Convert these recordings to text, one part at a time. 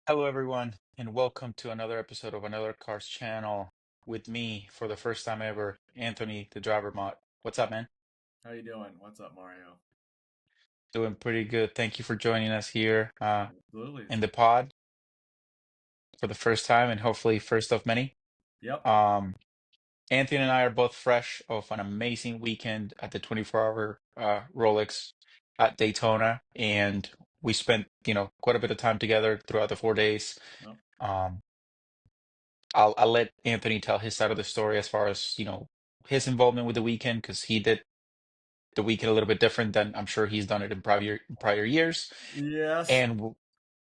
Hello, everyone, and welcome to another episode of Another Cars channel with me for the first time ever, Anthony, the driver mod. What's up, man? How you doing? What's up, Mario? Doing pretty good. Thank you for joining us here Absolutely. in the pod for the first time and hopefully first of many. Yep. Um, Anthony and I are both fresh of an amazing weekend at the 24-hour Rolex at Daytona, and we spent, quite a bit of time together throughout the 4 days. Yep. Um, I'll let Anthony tell his side of the story as far as, his involvement with the weekend because he did the weekend a little bit different than I'm sure he's done it in prior years. Yes. And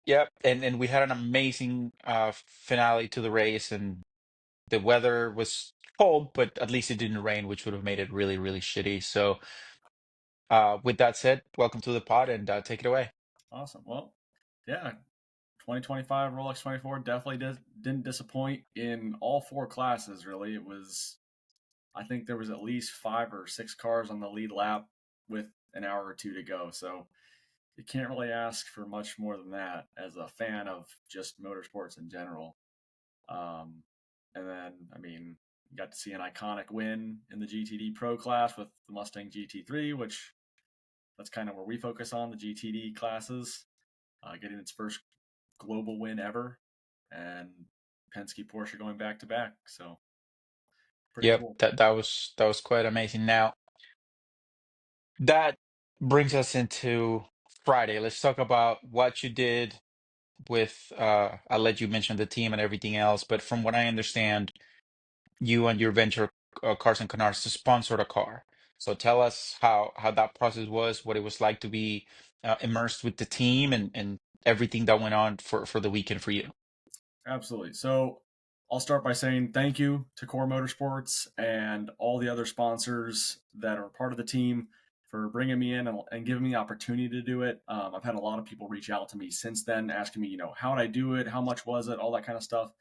yep, and we had an amazing finale to the race, and the weather was cold, but at least it didn't rain, which would have made it really, really shitty. So, with that said, welcome to the pod and take it away. Awesome. Well, yeah. 2025 Rolex 24 definitely didn't disappoint in all four classes. Really, it was. I think there was at least 5 or 6 cars on the lead lap with an hour or two to go. So you can't really ask for much more than that as a fan of just motorsports in general. Um, and then, I mean, you got to see an iconic win in the GTD Pro class with the Mustang GT3, which that's kind of where we focus on the GTD classes, getting its first global win ever, and Penske Porsche going back to back. So pretty Yep, cool. that was quite amazing. Now, that brings us into Friday. Let's talk about what you did with I'll let you mention the team and everything else, but from what I understand, you and your venture Cars and Canards sponsored a car. So tell us how that process was, what it was like to be immersed with the team and everything that went on for the weekend for you. Absolutely. So I'll start by saying thank you to Core Motorsports and all the other sponsors that are part of the team for bringing me in and giving me the opportunity to do it. I've had a lot of people reach out to me since then, asking me, how did I do it? How much was it? All that kind of stuff.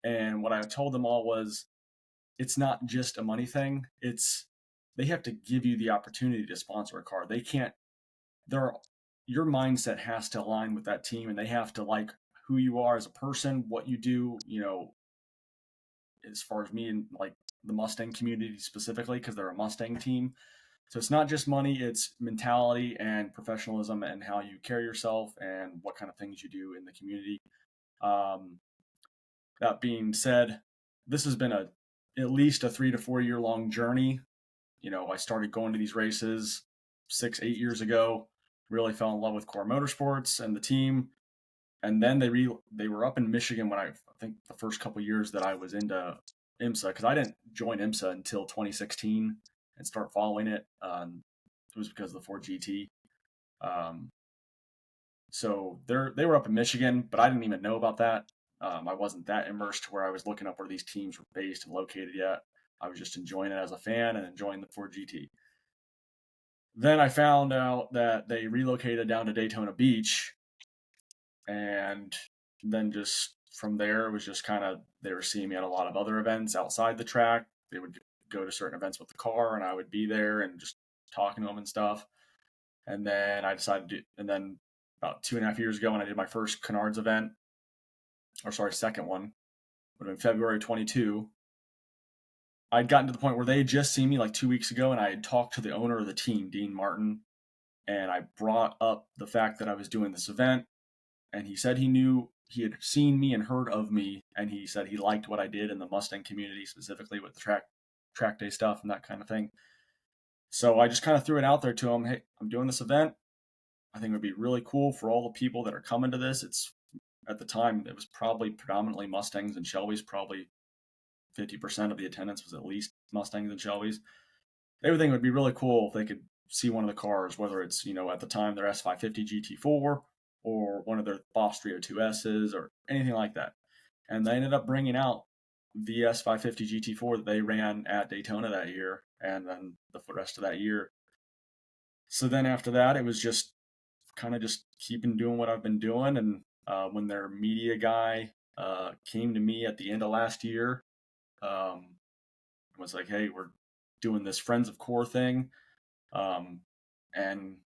And what I told them all was, it's not just a money thing. It's they have to give you the opportunity to sponsor a car. They can't. There, your mindset has to align with that team, and they have to like who you are as a person, what you do. As far as me and like the Mustang community specifically, because they're a Mustang team. So it's not just money; it's mentality and professionalism, and how you carry yourself, and what kind of things you do in the community. Um, that being said, this has been a at least a 3 to 4 year long journey. I started going to these races 6, 8 years ago. Really fell in love with Core Motorsports and the team, and then they were up in Michigan when I think the first couple of years that I was into IMSA, because I didn't join IMSA until 2016 and start following it. It was because of the Ford GT. Um, so they were up in Michigan, but I didn't even know about that. I wasn't that immersed to where I was looking up where these teams were based and located yet. I was just enjoying it as a fan and enjoying the Ford GT. Then I found out that they relocated down to Daytona Beach, and then just from there, it was just kind of they were seeing me at a lot of other events outside the track. They would go to certain events with the car, and I would be there and just talking to them and stuff. And then I decided to, and then about 2.5 years ago, when I did my first Canards event, or sorry, second one, would have been February 22. I'd gotten to the point where they had just seen me like 2 weeks ago, and I had talked to the owner of the team, Dean Martin, and I brought up the fact that I was doing this event, and he said he had seen me and heard of me, and he said he liked what I did in the Mustang community, specifically with the track day stuff and that kind of thing. So I just kind of threw it out there to him. Hey, I'm doing this event. I think it would be really cool for all the people that are coming to this. It's at the time it was probably predominantly Mustangs and Shelbys. Probably 50% of the attendance was at least Mustangs and Shelbys. They would think it would be really cool if they could see one of the cars, whether it's at the time their S550 GT4 or one of their Boss 302Ss or anything like that. And they ended up bringing out the S550 GT4 that they ran at Daytona that year, and then the rest of that year. So then after that, it was just kind of just keeping doing what I've been doing. And when their media guy came to me at the end of last year, um, was like, "Hey, we're doing this Friends of Core thing, um, and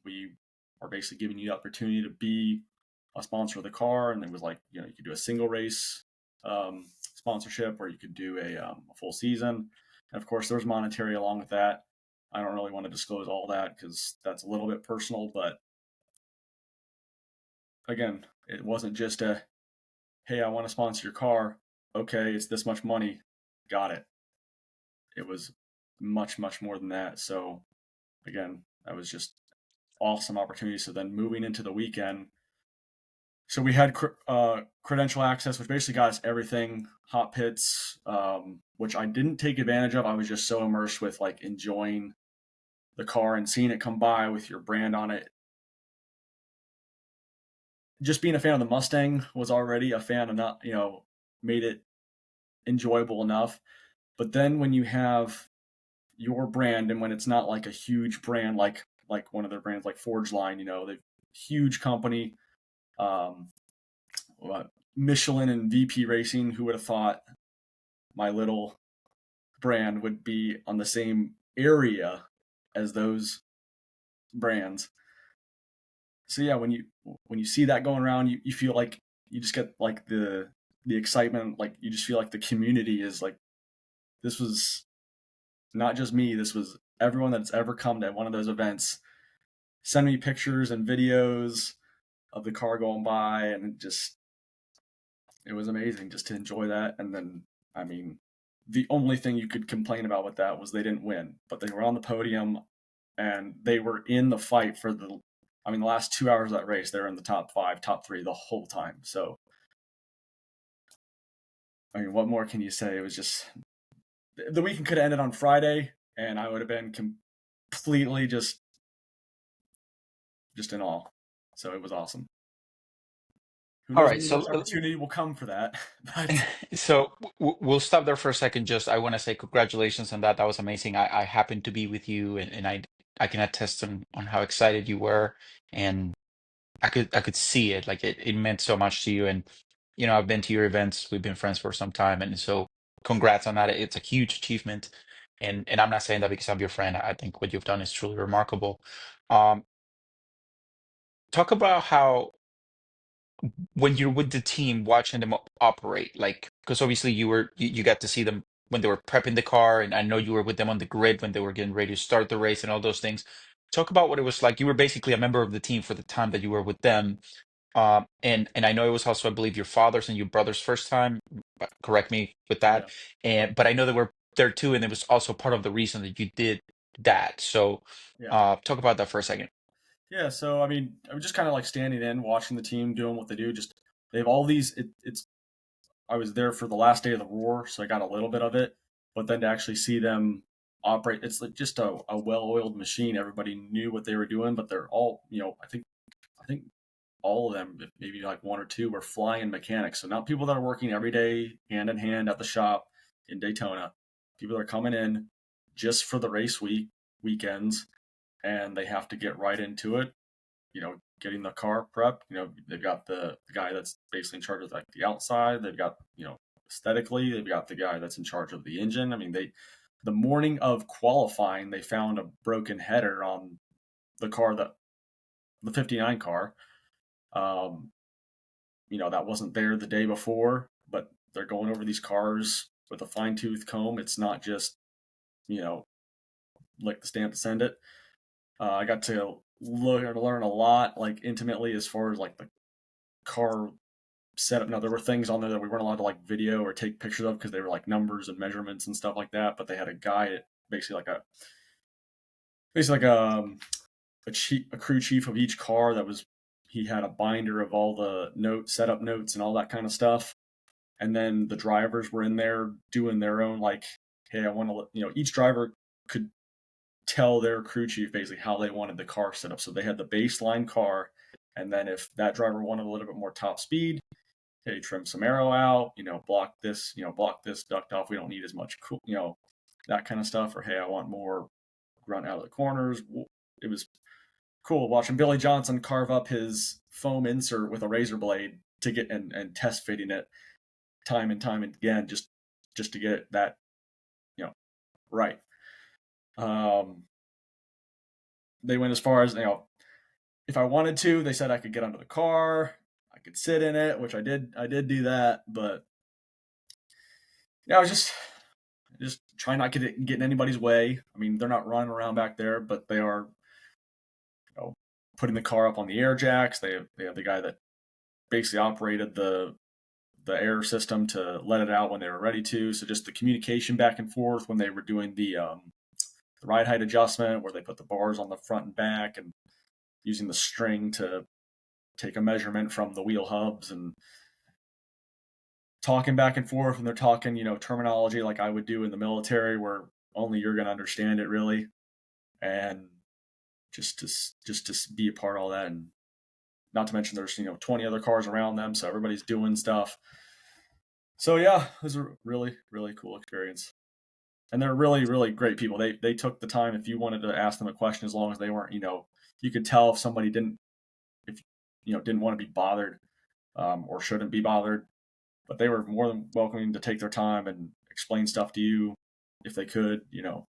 we are basically giving you the opportunity to be a sponsor of the car, and it was like, you could do a single race sponsorship, or you could do a full season. And of course, there's monetary along with that. I don't really want to disclose all that because that's a little bit personal, but again, it wasn't just a, hey, I want to sponsor your car. Okay, it's this much money. Got it. It was much, much more than that. So again, that was just awesome opportunity. So then moving into the weekend, so we had credential access, which basically got us everything, hot pits, which I didn't take advantage of. I was just so immersed with like enjoying the car and seeing it come by with your brand on it. Just being a fan of the Mustang was already a fan enough, made it enjoyable enough. But then when you have your brand, and when it's not like a huge brand like one of their brands like Forge Line, they've huge company, um, Michelin and VP Racing. Who would have thought my little brand would be on the same area as those brands? So yeah, when you see that going around, you feel like you just get like the excitement, like you just feel like the community is like, this was not just me, this was everyone that's ever come to one of those events. Send me pictures and videos of the car going by, and it was amazing just to enjoy that. And then, I mean, the only thing you could complain about with that was they didn't win, but they were on the podium and they were in the fight for the last 2 hours of that race. They were in the top 5, top 3 the whole time. So, I mean, what more can you say? It was just, the weekend could have ended on Friday and I would have been completely just in awe. So it was awesome. Who All knows right, when the next opportunity will come for that? But so we'll stop there for a second. Just I want to say congratulations on that. That was amazing. I happened to be with you, and I can attest on how excited you were, and I could see it. Like it meant so much to you. And I've been to your events. We've been friends for some time, and so congrats on that. It's a huge achievement, and I'm not saying that because I'm your friend. I think what you've done is truly remarkable. Um, Talk about how when you're with the team watching them operate, like, because obviously you got to see them when they were prepping the car, and I know you were with them on the grid when they were getting ready to start the race and all those things. Talk about what it was like. You were basically a member of the team for the time that you were with them. And I know it was also, I believe, your father's and your brother's first time. Correct me with that. yeah, But I know they were there too, and it was also part of the reason that you did that. So, yeah. talk about that for a second. Yeah, so I mean, I was just kind of like standing in, watching the team doing what they do. Just they have all these. It's I was there for the last day of the Roar, so I got a little bit of it. But then to actually see them operate, it's like just a well-oiled machine. Everybody knew what they were doing, but they're all, I think all of them, maybe like one or two, were flying mechanics. So not people that are working every day hand in hand at the shop in Daytona. People that are coming in just for the race weekends, and they have to get right into it. Getting the car prepped. They've got the guy that's basically in charge of like the outside. They've got, aesthetically, they've got the guy that's in charge of the engine. I mean, the morning of qualifying, they found a broken header on the car, that the 59 car. Um, that wasn't there the day before, but they're going over these cars with a fine tooth comb. It's not just, you know, lick the stamp and send it. I got to learn a lot, like intimately, as far as like the car setup. Now there were things on there that we weren't allowed to like video or take pictures of because they were like numbers and measurements and stuff like that. But they had a guy, basically like a basically like a crew chief of each car that was. He had a binder of all the notes, setup notes, and all that kind of stuff. And then the drivers were in there doing their own, like, hey, I want to, each driver could tell their crew chief basically how they wanted the car set up. So they had the baseline car, and then if that driver wanted a little bit more top speed, hey, trim some arrow out, block this duct off. We don't need as much cool, that kind of stuff. Or hey, I want more grunt out of the corners. It was cool watching Billy Johnson carve up his foam insert with a razor blade to get and test fitting it time and time again, just to get that, right. Um, they went as far as, if I wanted to, they said I could get under the car. I could sit in it, which I did. I did do that, but yeah, I was just trying not to get in anybody's way. I mean, they're not running around back there, but they are, putting the car up on the air jacks. They have the guy that basically operated the air system to let it out when they were ready to. So just the communication back and forth when they were doing the ride height adjustment, where they put the bars on the front and back, and using the string to take a measurement from the wheel hubs, and talking back and forth. And they're talking, terminology like I would do in the military, where only you're going to understand it really, and just to be a part of all that. And not to mention there's 20 other cars around them, so everybody's doing stuff. So yeah, it was a really really cool experience, and they're really really great people. They took the time. If you wanted to ask them a question, as long as they weren't, you could tell if somebody didn't want to be bothered, or shouldn't be bothered, but they were more than welcoming to take their time and explain stuff to you if they could,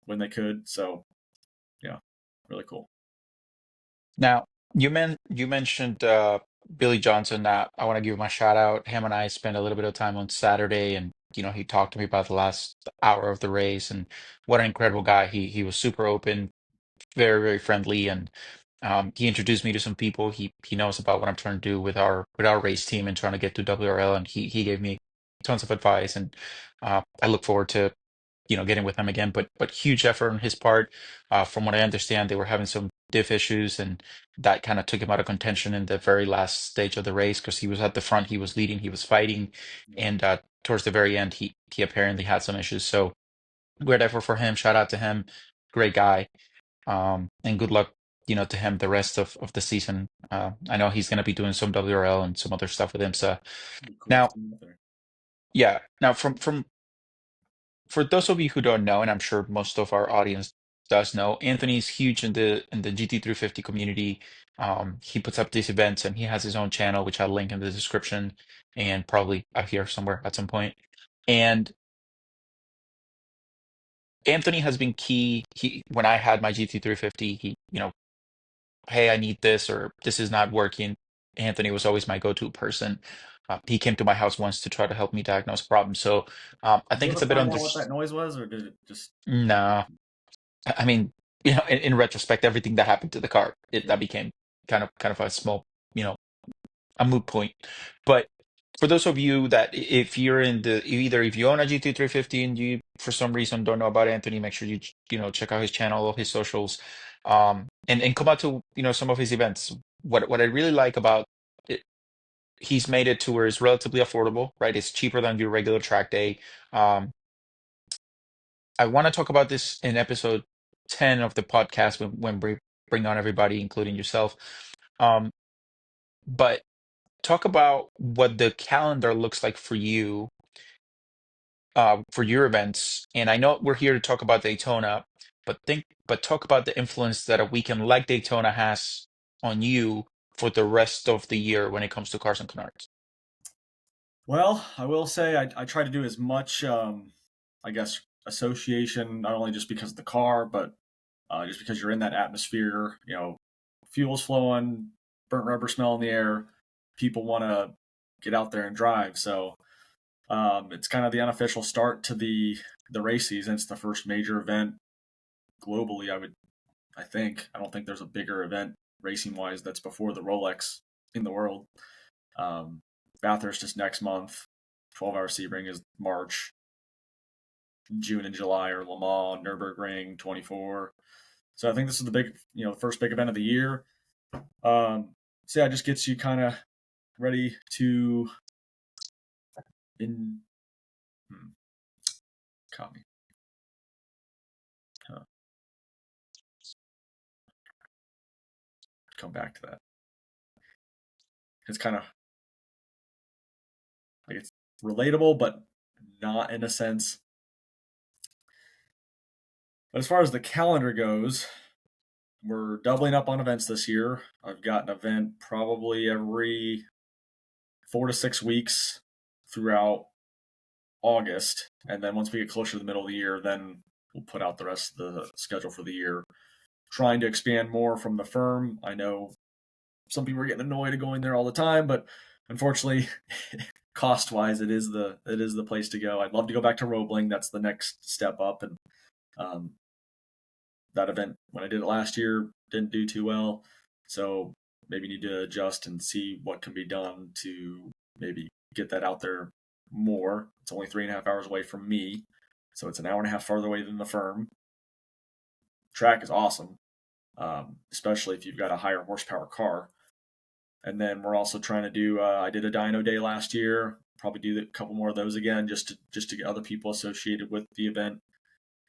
when they could. So yeah, really cool. Now, you mentioned Billy Johnson. That I want to give him a shout out. Him and I spent a little bit of time on Saturday, and he talked to me about the last hour of the race, and what an incredible guy. He was super open, very, very friendly, and he introduced me to some people. He knows about what I'm trying to do with our race team and trying to get to WRL, and he gave me tons of advice, and I look forward to getting with him again. But huge effort on his part. From what I understand, they were having some diff issues, and that kind of took him out of contention in the very last stage of the race because he was at the front, he was leading, he was fighting, Yeah, and towards the very end, he apparently had some issues. So great effort for him. Shout out to him. Great guy. And good luck, to him the rest of the season. I know he's going to be doing some WRL and some other stuff with IMSA. it'd be cool to Now, see him up there. yeah. Now, from for those of you who don't know, and I'm sure most of our audience does know, Anthony's huge in the GT350 community. He puts up these events, and he has his own channel, which I'll link in the description and probably out here somewhere at some point. And Anthony has been key. When I had my GT350, hey, I need this, or this is not working. Anthony was always my go-to person. He came to my house once to try to help me diagnose problems. So I Did you think ever it's a bit find under. out what that noise was, or did it just? No, I mean, in retrospect, everything that happened to the car, that Yeah. became kind of a small, a moot point. But for those of you that if you're in either if you own a GT350 and you for some reason don't know about Anthony, make sure you check out his channel, all his socials, and come out to some of his events. What I really like about it, he's made it to where it's relatively affordable, right? It's cheaper than your regular track day. Um, I want to talk about this in episode 10 of the podcast when we bring on everybody, including yourself. Um, but talk about what the calendar looks like for you, for your events. And I know we're here to talk about Daytona, but talk about the influence that a weekend like Daytona has on you for the rest of the year when it comes to cars and canards. Well, I will say I try to do as much, I guess, association, not only just because of the car, but just because you're in that atmosphere. Fuel's flowing, burnt rubber smell in the air. People want to get out there and drive. So it's kind of the unofficial start to the race season. It's the first major event globally. I don't think there's a bigger event racing wise that's before the Rolex in the world. Um, Bathurst is next month. 12-hour Sebring is March. June and July are Le Mans, Nürburgring 24. So I think this is the first big event of the year. So yeah, it just gets you kind of ready to in hmm, copy. Huh, come back to that. It's kind of like it's relatable, but not in a sense. But as far as the calendar goes, we're doubling up on events this year. I've got an event probably every 4 to 6 weeks throughout August. And then once we get closer to the middle of the year, then we'll put out the rest of the schedule for the year. Trying to expand more from the firm. I know some people are getting annoyed at going there all the time, but unfortunately, cost wise, it is the place to go. I'd love to go back to Roebling. That's the next step up, and um, that event when I did it last year didn't do too well. So maybe need to adjust and see what can be done to maybe get that out there more. It's only 3.5 hours away from me, so it's an hour and a half farther away than the firm. Track is awesome, especially if you've got a higher horsepower car. And then we're also trying to do. I did a dyno day last year. Probably do a couple more of those again, just to get other people associated with the event.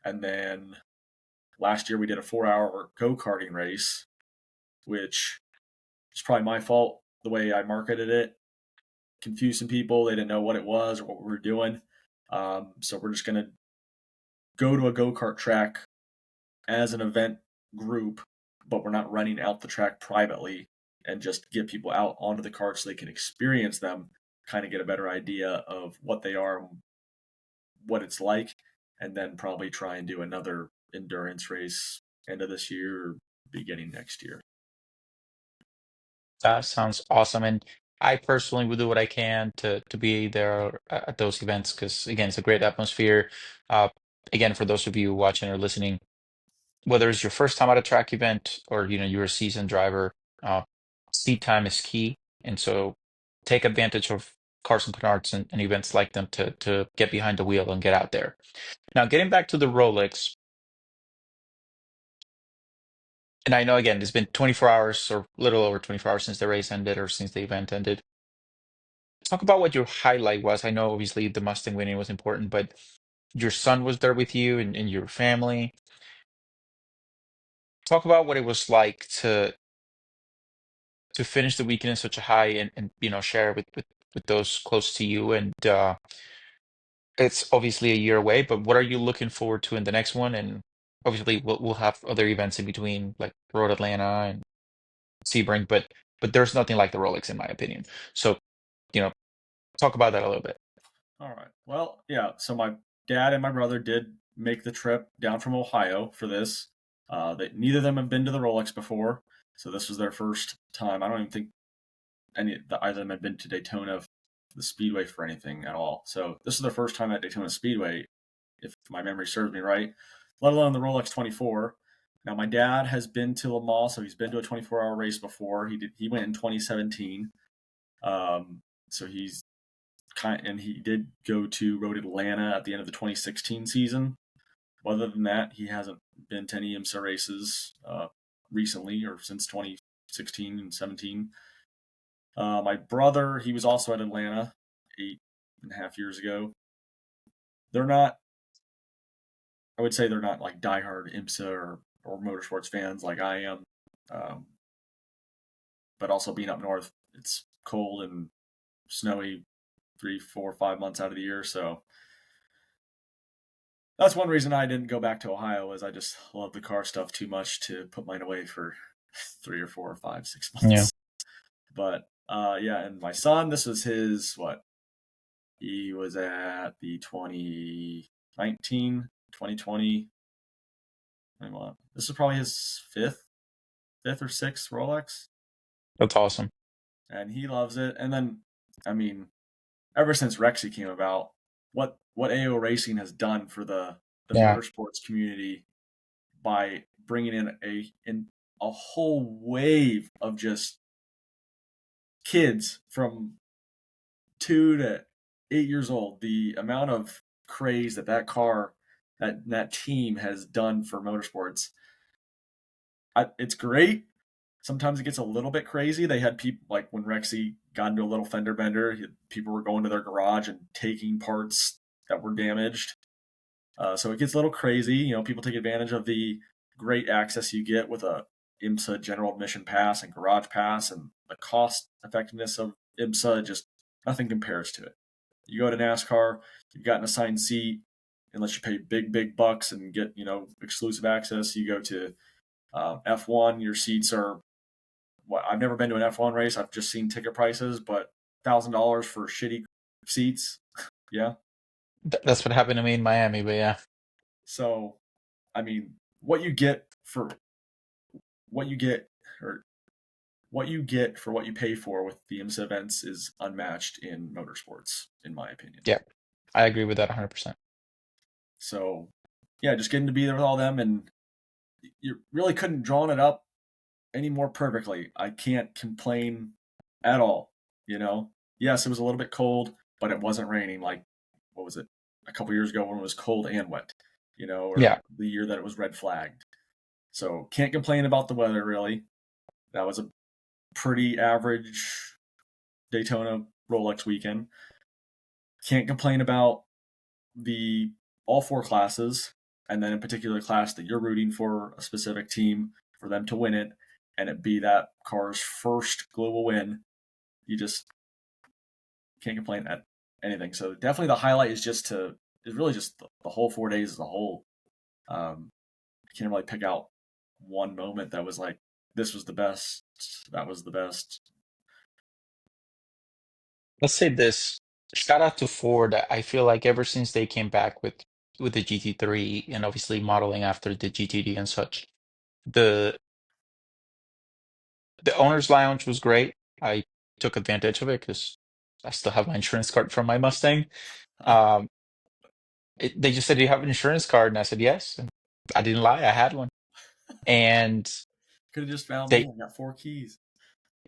And then last year we did a 4 hour go karting race, which is probably my fault the way I marketed it, confusing people. They didn't know what it was or what we were doing. So we're just gonna go to a go kart track as an event group, but we're not running out the track privately, and just get people out onto the carts so they can experience them, kind of get a better idea of what they are, what it's like, and then probably try and do another endurance race end of this year or beginning next year. That sounds awesome. And I personally will do what I can to be there at those events because again, it's a great atmosphere. Uh, Again, for those of you watching or listening, whether it's your first time at a track event or you're a seasoned driver, uh, seat time is key. And so take advantage of Carson Canards and events like them to get behind the wheel and get out there. Now, getting back to the Rolex, and I know again, it's been 24 hours or a little over 24 hours since the race ended or since the event ended. Talk about what your highlight was. I know obviously the Mustang winning was important, but your son was there with you and your family. Talk about what it was like to finish the weekend in such a high and share with those close to you. And it's obviously a year away, but what are you looking forward to in the next one? And obviously we'll have other events in between, like Road Atlanta and Sebring, but there's nothing like the Rolex in my opinion. So, you know, talk about that a little bit. All right. Well, yeah. So my dad and my brother did make the trip down from Ohio for this. Neither of them have been to the Rolex before, so this was their first time. I don't even think either of them had been to Daytona, the Speedway, for anything at all. So this is their first time at Daytona Speedway, if my memory serves me right. Let alone the Rolex 24. Now my dad has been to Le Mans, so he's been to a 24-hour race before. He went in 2017. So he's and he did go to Road Atlanta at the end of the 2016 season. Other than that, he hasn't been to any IMSA races recently or since 2016 and 17. My brother, he was also at Atlanta 8.5 years ago. They're not, I would say they're not like diehard IMSA or motorsports fans like I am. Um, but also being up north, it's cold and snowy 3, 4, 5 months out of the year. So that's one reason I didn't go back to Ohio, is I just love the car stuff too much to put mine away for 3 or 4 or 5, 6 months. But yeah, and my son, this was his what? He was at the 2019, 2020. This is probably his fifth or sixth Rolex, That's awesome. and he loves it. And then, I mean, ever since Rexy came about, what AO Racing has done for the Yeah. motorsports community by bringing in a whole wave of just kids from 2 to 8 years old. The amount of craze that team has done for motorsports, it's great. Sometimes it gets a little bit crazy. They had people like when Rexy got into a little fender bender, people were going to their garage and taking parts that were damaged. So it gets a little crazy. People take advantage of the great access you get with a IMSA general admission pass and garage pass, and the cost effectiveness of IMSA, just nothing compares to it. You go to NASCAR, you've got an assigned seat, unless you pay big bucks and get exclusive access. You go to F1, your seats are I've never been to an F1 race. I've just seen ticket prices, but $1,000 for shitty seats. Yeah. That's what happened to me in Miami, but yeah. So, I mean, what you get, or what you get for what you pay for with the IMSA events is unmatched in motorsports, in my opinion. Yeah, I agree with that 100%. So, yeah, just getting to be there with all them, and you really couldn't drawn it up any more perfectly. I can't complain at all. You know, yes, it was a little bit cold, but it wasn't raining like what was it a couple years ago when it was cold and wet. You know, or Yeah. the year that it was red flagged. So can't complain about the weather really. That was a pretty average Daytona Rolex weekend. Can't complain about the all four classes, and then in particular class that you're rooting for a specific team for them to win it, and it be that car's first global win. You just can't complain at anything. So definitely the highlight is really just the whole 4 days as a whole. I can't really pick out one moment that was like this was the best, that was the best. Let's say this. Shout out to Ford. I feel like ever since they came back with the GT3 and obviously modeling after the GTD and such, the the owner's lounge was great. I took advantage of it because I still have my insurance card from my Mustang. Um, they just said, "Do you have an insurance card?" And I said, "Yes." And I didn't lie. I had one. And Could have just found me. they I got four keys.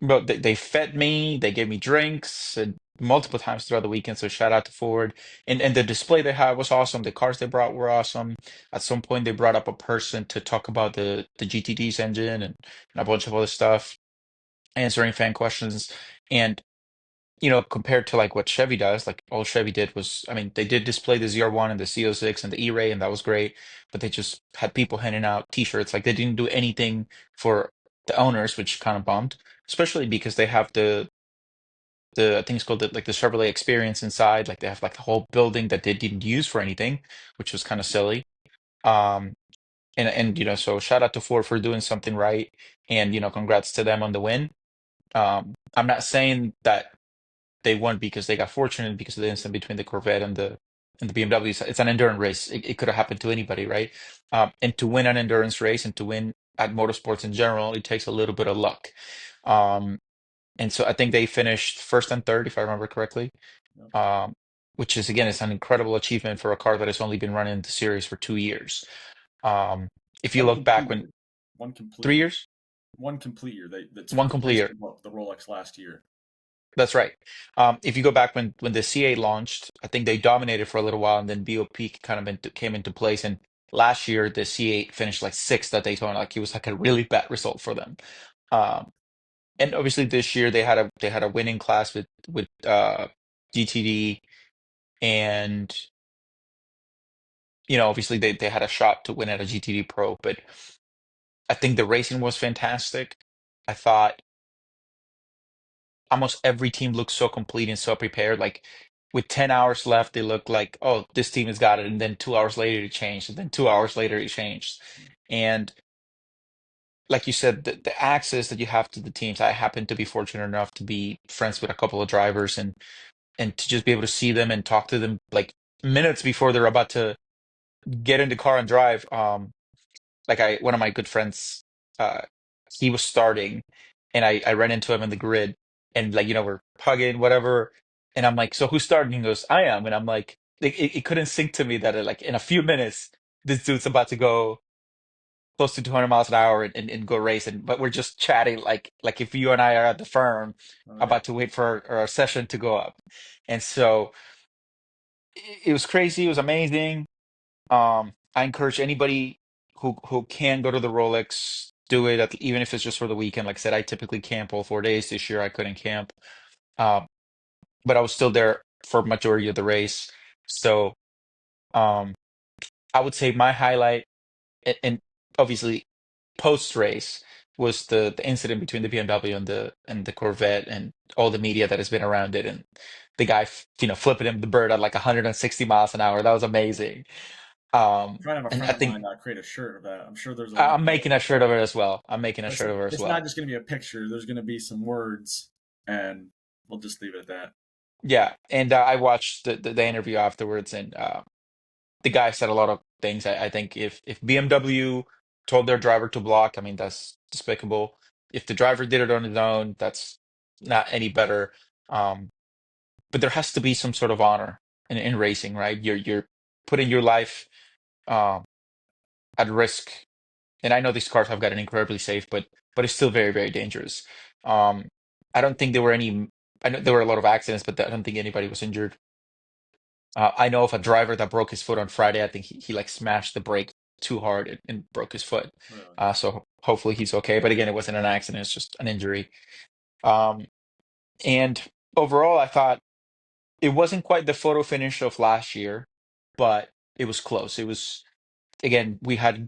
But they fed me, they gave me drinks and multiple times throughout the weekend. So shout out to Ford. And the display they had was awesome. The cars they brought were awesome. At some point they brought up a person to talk about the GTD's engine and a bunch of other stuff, answering fan questions. And compared to like what Chevy does, like all Chevy did was, I mean, they did display the ZR1 and the CO6 and the E-Ray, and that was great. But they just had people handing out T-shirts. Like they didn't do anything for the owners, which kind of bummed, especially because they have the I think it's called like the Chevrolet Experience inside. Like they have like the whole building that they didn't use for anything, which was kind of silly. Um, and so shout out to Ford for doing something right, and congrats to them on the win. I'm not saying that they won because they got fortunate because of the incident between the Corvette and the BMW. It's an endurance race. It could have happened to anybody, right? And to win an endurance race and to win at motorsports in general, it takes a little bit of luck. Um, and so I think they finished first and third, if I remember correctly. Yep. Um, which is again, it's an incredible achievement for a car that has only been running the series for 2 years. Um, if you One look back complete when year. One complete three year. years, One complete year. That's one complete replaced year. the Rolex last year. That's right. If you go back when the CA launched, I think they dominated for a little while, and then BOP kind of came into place. And last year, the C8 finished like sixth at Daytona. Like it was like a really bad result for them. Um, and obviously this year they had a winning class with GTD, and obviously they had a shot to win at a GTD Pro. But I think the racing was fantastic. I thought almost every team looked so complete and so prepared. Like with 10 hours left, they looked like, oh, this team has got it. And then 2 hours later, it changed. And then 2 hours later, it changed. And like you said, the access that you have to the teams, I happen to be fortunate enough to be friends with a couple of drivers and to just be able to see them and talk to them like minutes before they're about to get in the car and drive. Like one of my good friends, uh, he was starting, and I ran into him in the grid, and like we're hugging, whatever, and I'm like, so who's starting? He goes, I am, and I'm like, it couldn't sink to me that like in a few minutes this dude's about to go close to 200 miles an hour and go race, and but we're just chatting like if you and I are at the firm Oh yeah. about to wait for our session to go up, and so it was crazy, it was amazing. I encourage anybody who can go to the Rolex, do it even if it's just for the weekend. Like I said, I typically camp all 4 days. This year I couldn't camp, um, but I was still there for majority of the race. So um, I would say my highlight, and obviously post race, was the incident between the BMW and the Corvette and all the media that has been around it, and the guy flipping him the bird at like 160 miles an hour. That was amazing. Trying to have a And friend I of mine think create a shirt of that. I'm sure there's a link I'm in the making a shirt of description. it as well. I'm making a shirt of it as It's not well. just going to be a picture. There's going to be some words, and we'll just leave it at that. Yeah, and I watched the interview afterwards, and the guy said a lot of things. I think if BMW told their driver to block, I mean that's despicable. If the driver did it on his own, that's not any better. Um, but there has to be some sort of honor in racing, right? You're putting your life um, at risk. And I know these cars have gotten incredibly safe, but it's still very, very dangerous. Um, I don't think there were any. I know there were a lot of accidents, but I don't think anybody was injured. I know of a driver that broke his foot on Friday. I think he like smashed the brake too hard and broke his foot. Really. So hopefully he's okay. But again, it wasn't an accident; it's just an injury. Um, and overall, I thought it wasn't quite the photo finish of last year, but it was close. It was again, we had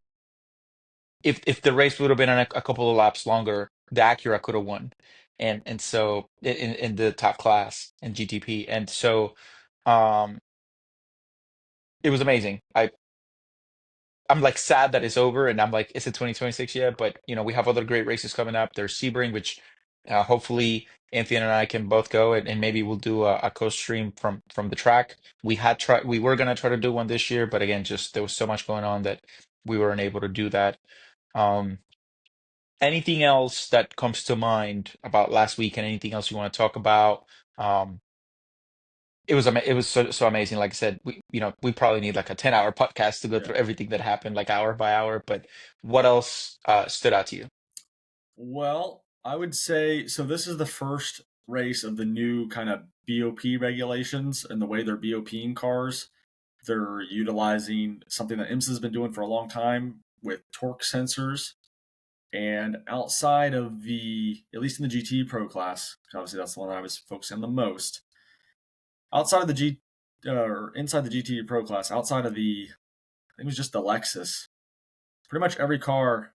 if the race would have been on a couple of laps longer, the Acura could have won, and so in the top class in GTP, and so um, it was amazing. I'm like sad that it's over, and I'm like, is it 2026 yet? But we have other great races coming up. There's Sebring, which hopefully Anthony and I can both go, and maybe we'll do a co-stream from the track. We were gonna try to do one this year, but again, just there was so much going on that we weren't able to do that. Um, Anything else that comes to mind about last week, and anything else you want to talk about? Um, it was so amazing. Like I said, we probably need like a 10-hour podcast to go Yeah. through everything that happened, like hour by hour. But what else stood out to you? Well, I would say so. This is the first race of the new kind of BOP regulations and the way they're BOPing cars. They're utilizing something that IMSA has been doing for a long time with torque sensors. And outside of at least in the GT Pro class, obviously that's the one I was focusing on the most. Outside of the or inside the GT Pro class, outside of I think it was just the Lexus. Pretty much every car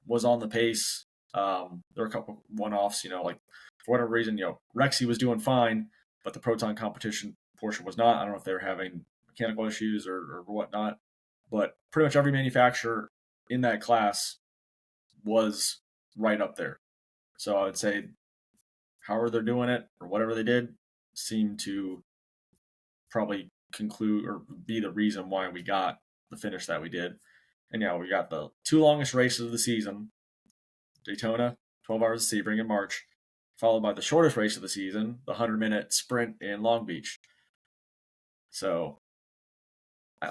was on the pace. There were a couple one-offs, like for whatever reason, Rexy was doing fine, but the Proton competition portion was not. I don't know if they were having mechanical issues or whatnot, but pretty much every manufacturer in that class was right up there. So I would say, however they're doing it or whatever they did, seemed to probably conclude or be the reason why we got the finish that we did. And yeah, we got the two longest races of the season: Daytona, 12 Hours of Sebring in March, followed by the shortest race of the season, the 100-minute sprint in Long Beach. So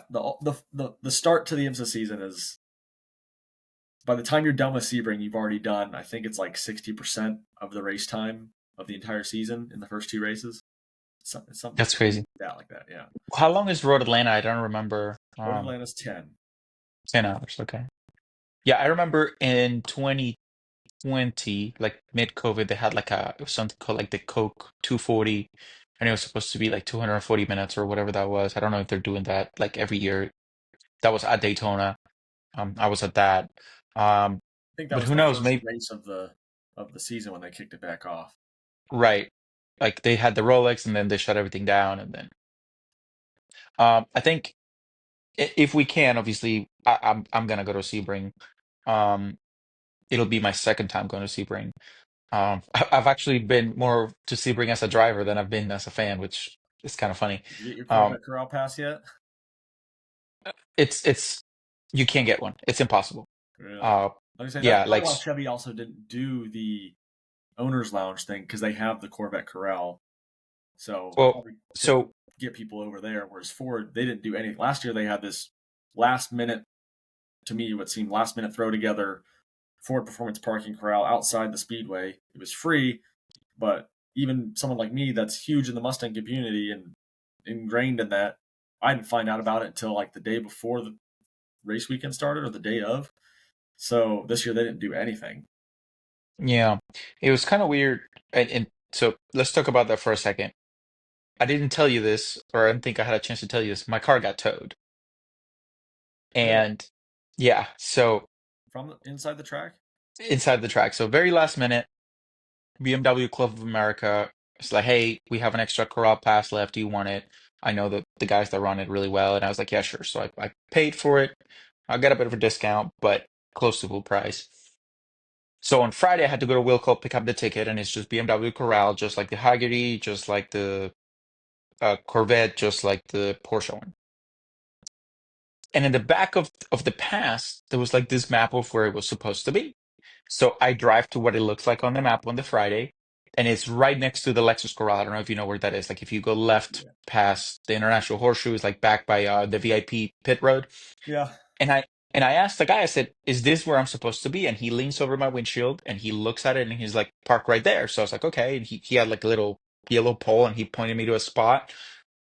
the start to the IMSA season is, by the time you're done with Sebring, you've already done, I think it's like 60% of the race time of the entire season in the first two races. It's something That's crazy. like that, yeah. How long is Road Atlanta? I don't remember. Road Atlanta's 10. 10 hours. Okay. Yeah, I remember in 2020, like mid-COVID, they had like it was something called like the Coke 240, and it was supposed to be like 240 minutes or whatever that was. I don't know if they're doing that like every year. That was at Daytona. I was at that. Um, I think that but was who the knows? first Maybe race of the season when they kicked it back off. right. Like they had the Rolex, and then they shut everything down, and then I think if we can, obviously, I'm gonna go to Sebring. Um, it'll be my second time going to Sebring. I've actually been more to Sebring as a driver than I've been as a fan, which is kind of funny. Did you get your Um, Corvette Corral pass yet? it's you can't get one. It's impossible. Really? Uh, Like I say, that's yeah, probably like why Chevy also didn't do the owner's lounge thing, because they have the Corvette Corral. So well, probably couldn't so get people over there. Whereas Ford, they didn't do anything. Last year they had this last minute, to me, what seemed last minute throw together Ford Performance Parking Corral outside the Speedway. It was free, but even someone like me that's huge in the Mustang community and ingrained in that, I didn't find out about it until like the day before the race weekend started or the day of. So this year they didn't do anything. yeah, it was kind of weird. And so let's talk about that for a second. I didn't tell you this, or I don't think I had a chance to tell you this. My car got towed, Really? and yeah, so From inside the track? inside the track. So very last minute. BMW Club of America. It's like, hey, we have an extra Corral pass left. Do you want it? I know the guys that run it really well. And I was like, yeah, sure. So I paid for it. I got a bit of a discount, but close to full price. So on Friday, I had to go to Wilco, pick up the ticket, and it's just BMW Corral, just like the Hagerty, just like the Corvette, just like the Porsche one. And in the back of the pass, there was like this map of where it was supposed to be. So I drive to what it looks like on the map on the Friday, and it's right next to the Lexus Corral. I don't know if you know where that is. Like if you go left Yeah. past the International Horseshoe, it's like back by the VIP pit road. Yeah. And I asked the guy, I said, "Is this where I'm supposed to be?" And he leans over my windshield and he looks at it and he's like, "Park right there." So I was like, "Okay." And he had like a little yellow pole and he pointed me to a spot.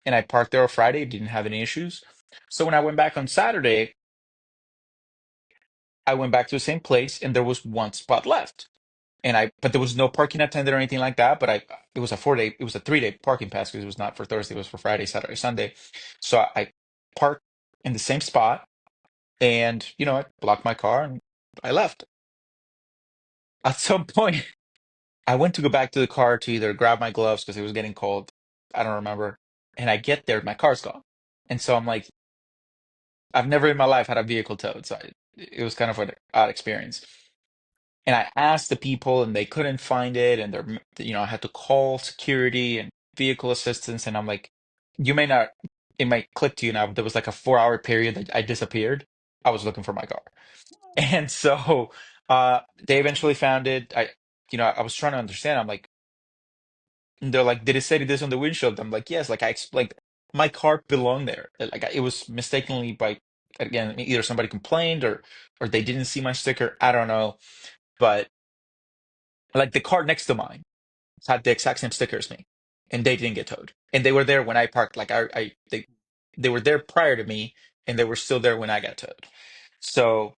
And I parked there on Friday, didn't have any issues. So when I went back on Saturday, I went back to the same place and there was one spot left. But there was no parking attendant or anything like that. But it was a 4 day, it was a 3 day parking pass because it was not for Thursday, it was for Friday, Saturday, Sunday. So I parked in the same spot and, I blocked my car and I left. At some point, I went to go back to the car to either grab my gloves because it was getting cold. I don't remember. And I get there, my car's gone. And so I'm like, I've never in my life had a vehicle towed. So it was kind of an odd experience. And I asked the people and they couldn't find it. And I had to call security and vehicle assistance. And I'm like, you may not, it might click to you now, but there was like a 4 hour period that I disappeared. I was looking for my car. And so they eventually found it. I was trying to understand. I'm like, and they're like, did it say this on the windshield? I'm like, yes. Like I explained, my car belonged there. Like it was mistakenly by, again, either somebody complained or they didn't see my sticker. I don't know. But like the car next to mine had the exact same sticker as me, and they didn't get towed. And they were there when I parked. Like they were there prior to me, and they were still there when I got towed. So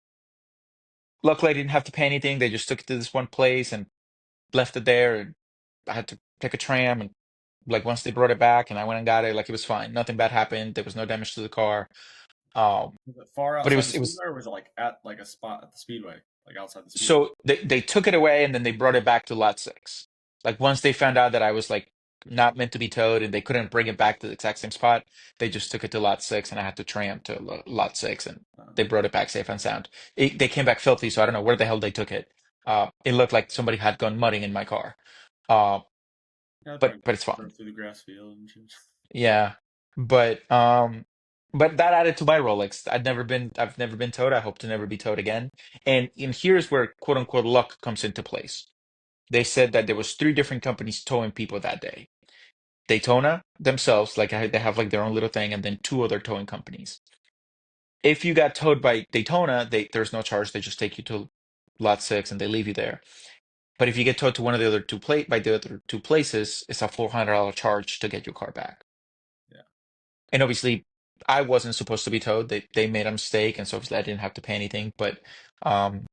luckily, I didn't have to pay anything. They just took it to this one place and left it there. And I had to take a tram, and like once they brought it back, and I went and got it, like it was fine. Nothing bad happened. There was no damage to the car. Um, Was it far but it outside the was it speedway, was or was it like at like a spot at the speedway, like outside the speedway? so they took it away and then they brought it back to lot six. Like once they found out that I was like not meant to be towed and they couldn't bring it back to the exact same spot, they just took it to lot six and I had to tram to lot six and they brought it back safe and sound. They came back filthy, so I don't know where the hell they took it. It looked like somebody had gone mudding in my car. Uh, Yeah, I but it's drove fine. through the grass field and shit. Yeah. But but that added to my Rolex. I've never been towed. I hope to never be towed again. And here's where quote unquote luck comes into place. They said that there was three different companies towing people that day. Daytona themselves, like they have like their own little thing, and then two other towing companies. If you got towed by Daytona, there's no charge. They just take you to lot six and they leave you there. But if you get towed to one of the other by the other two places, it's a $400 charge to get your car back. Yeah. And obviously, I wasn't supposed to be towed. They made a mistake, and so obviously I didn't have to pay anything. But um,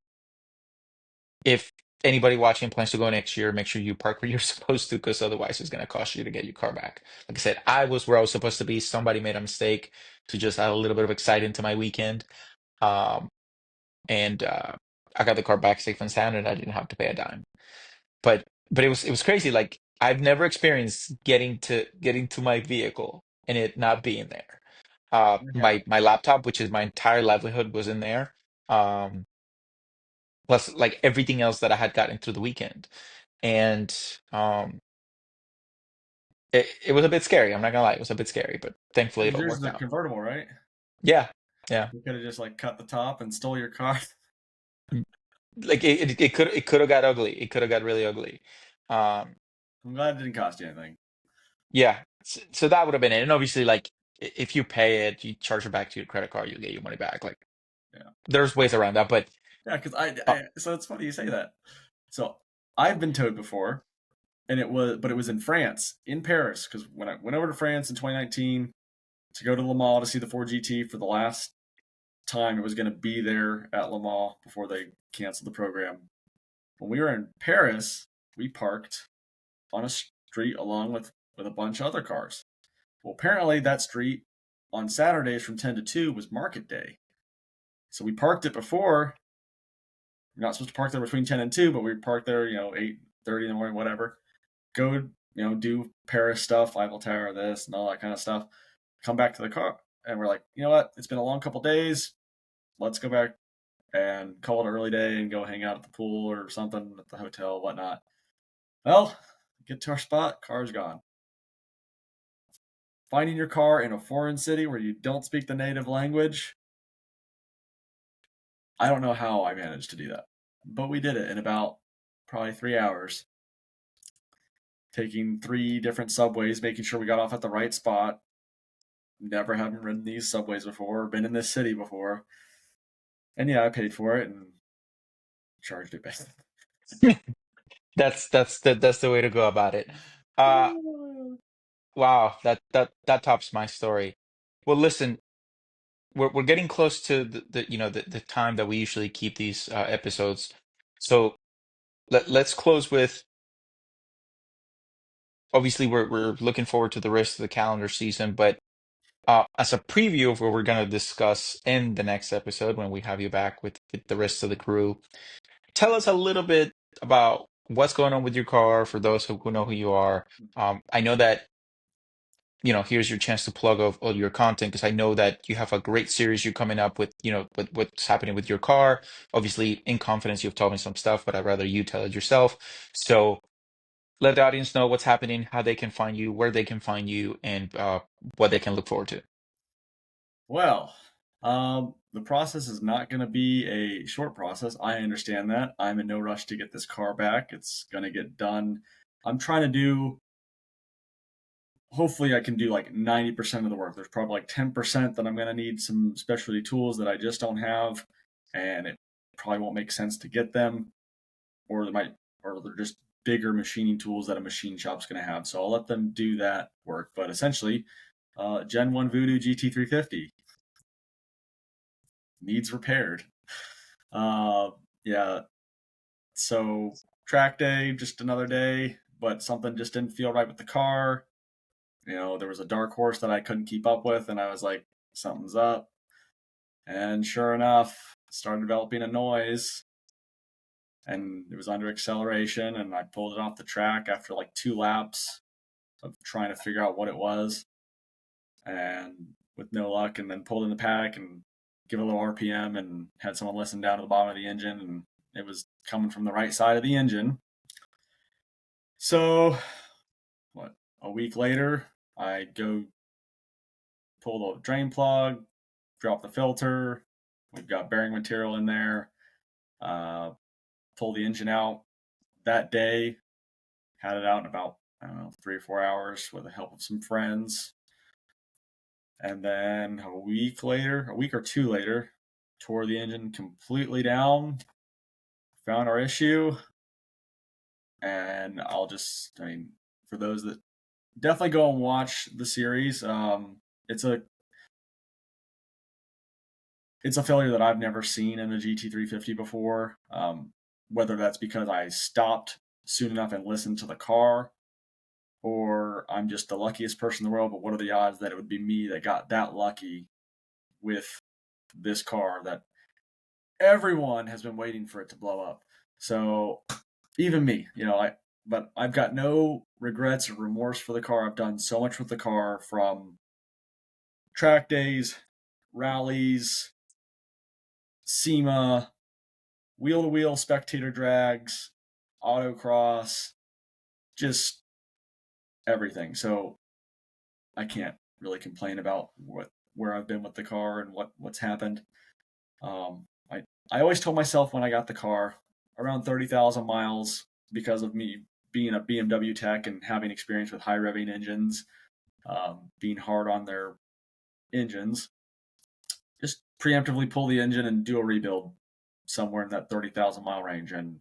if anybody watching plans to go next year, make sure you park where you're supposed to, because otherwise it's going to cost you to get your car back. Like I said, I was where I was supposed to be. Somebody made a mistake to just add a little bit of excitement to my weekend. Um, and I got the car back safe and sound, and I didn't have to pay a dime. But it was crazy. Like I've never experienced getting to my vehicle and it not being there. Yeah. My laptop, which is my entire livelihood, was in there. Um, plus like everything else that I had gotten through the weekend. And um, it was a bit scary. I'm not gonna lie, it was a bit scary, but thankfully it Because all yours is worked a out. convertible, right? Yeah, yeah. You could have just like cut the top and stole your car. Like it could have got ugly. It could have got really ugly. Um, I'm glad it didn't cost you anything. yeah. So that would have been it. And obviously, like if you pay it, you charge it back to your credit card, you get your money back. Like Yeah. there's ways around that, but Yeah, because uh, so it's funny you say that. So I've been towed before, but it was in France, in Paris, because when I went over to France in 2019 to go to Le Mans to see the 4GT for the last time it was going to be there at Le Mans before they canceled the program. When we were in Paris, we parked on a street along with a bunch of other cars. Well, apparently that street on Saturdays from 10 to 2 was market day. So we parked it before. You're not supposed to park there between 10 and 2, but we parked there, 8:30 in the morning, whatever. Go, do Paris stuff, Eiffel Tower, this and all that kind of stuff. Come back to the car, and we're like, you know what? It's been a long couple days. Let's go back and call it an early day and go hang out at the pool or something at the hotel, whatnot. Well, get to our spot, car's gone. Finding your car in a foreign city where you don't speak the native language, I don't know how I managed to do that. but we did it in about probably 3 hours, taking three different subways, making sure we got off at the right spot. Never having ridden these subways before, been in this city before, and yeah, I paid for it and charged it back. That's the way to go about it. Uh, wow, that tops my story. Well, listen, we're getting close to the time that we usually keep these episodes. So let's close with obviously we're looking forward to the rest of the calendar season, but as a preview of what we're going to discuss in the next episode when we have you back with the rest of the crew, tell us a little bit about what's going on with your car for those who know who you are. I know that, here's your chance to plug of all your content because I know that you have a great series you're coming up with, with what's happening with your car. Obviously, in confidence, you've told me some stuff, but I'd rather you tell it yourself. So let the audience know what's happening, how they can find you, where they can find you, and what they can look forward to. Well, the process is not going to be a short process. I understand that. I'm in no rush to get this car back. It's going to get done. I'm trying to do, hopefully, I can do like 90% of the work. There's probably like 10% that I'm going to need some specialty tools that I just don't have, and it probably won't make sense to get them, or or they're just bigger machining tools that a machine shop's going to have. So I'll let them do that work. But essentially, Gen 1 Voodoo GT350 needs repaired. Yeah. So track day, just another day, but something just didn't feel right with the car. There was a dark horse that I couldn't keep up with, and I was like, something's up. And sure enough, started developing a noise, and it was under acceleration, and I pulled it off the track after like 2 laps of trying to figure out what it was, and with no luck, and then pulled in the paddock and give a little RPM and had someone listen down to the bottom of the engine, and it was coming from the right side of the engine. So, a week later, I go pull the drain plug, drop the filter. We've got bearing material in there. Uh, pull the engine out that day. Had it out in about, I don't know, 3 or 4 hours with the help of some friends. And then a week or two later, tore the engine completely down, found our issue. And for those that definitely go and watch the series, it's a failure that I've never seen in a GT350 before. Whether that's because I stopped soon enough and listened to the car, or I'm just the luckiest person in the world. But what are the odds that it would be me that got that lucky with this car that everyone has been waiting for it to blow up? So even me, but I've got no regrets or remorse for the car. I've done so much with the car, from track days, rallies, SEMA, wheel to wheel spectator drags, autocross, just everything. So I can't really complain about where I've been with the car and what's happened. I always told myself when I got the car, around 30,000 miles, because of me being a BMW tech and having experience with high revving engines, being hard on their engines, just preemptively pull the engine and do a rebuild somewhere in that 30,000 mile range. And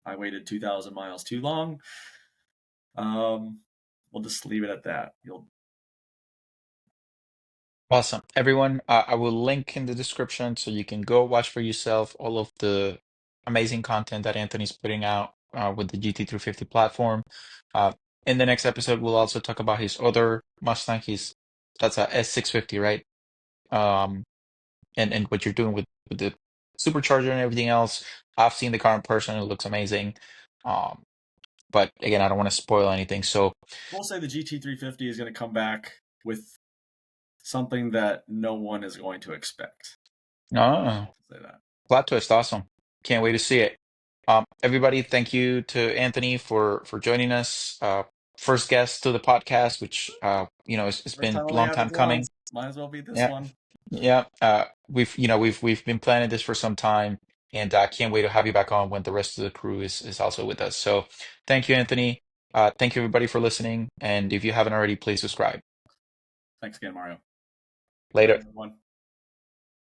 I waited 2,000 miles too long. We'll just leave it at that. Awesome. Everyone, I will link in the description so you can go watch for yourself all of the amazing content that Anthony's putting out with the GT350 platform. Uh, in the next episode, we'll also talk about his other Mustang. That's a S650, right? Um, and what you're doing with the supercharger and everything else. I've seen the car in person. It looks amazing. Um, but again, I don't want to spoil anything. So, We'll say the GT350 is going to come back with something that no one is going to expect. oh. Say that. Plot twist, awesome. Can't wait to see it. Everybody, thank you to Anthony for joining us. First guest to the podcast, which it's First been time a only long time happens once. coming. Might as well be this Yeah, one. yeah. We've been planning this for some time, and I can't wait to have you back on when the rest of the crew is also with us. So thank you, Anthony. Thank you everybody for listening, and if you haven't already, please subscribe. Thanks again, Mario. Good night, Later. everyone.